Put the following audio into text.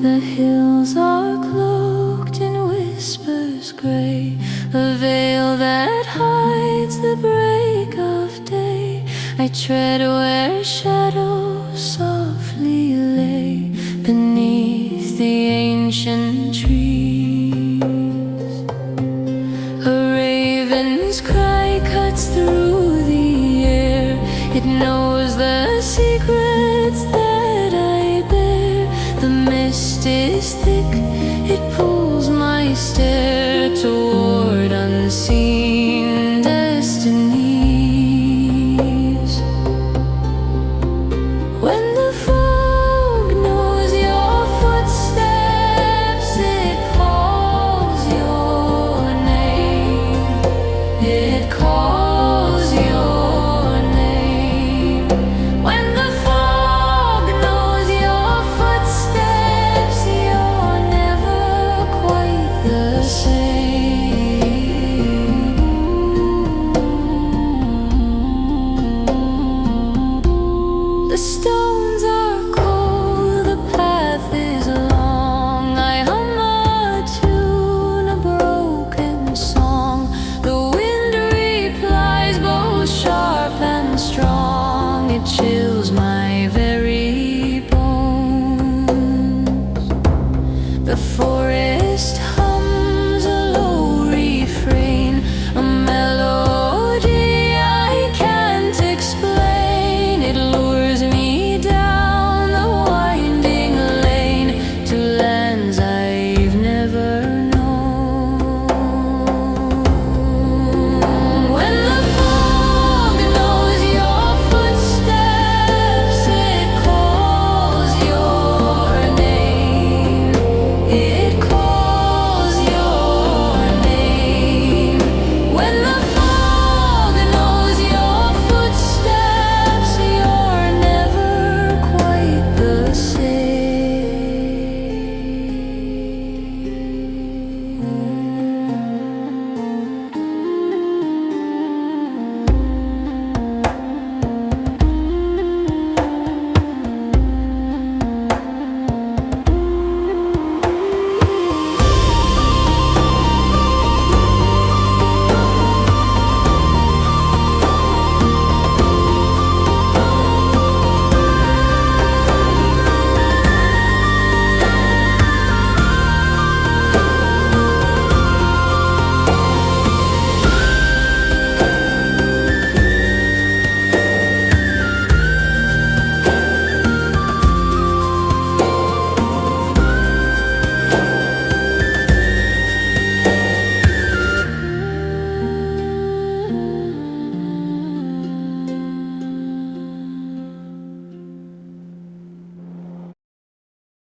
The hills are cloaked in whispers grey, a veil that hides the break of day. I tread where shadows softly lay beneath the ancient trees. A raven's cry cuts through the air. It knows the secrets that I bear. The mist is thick, it pours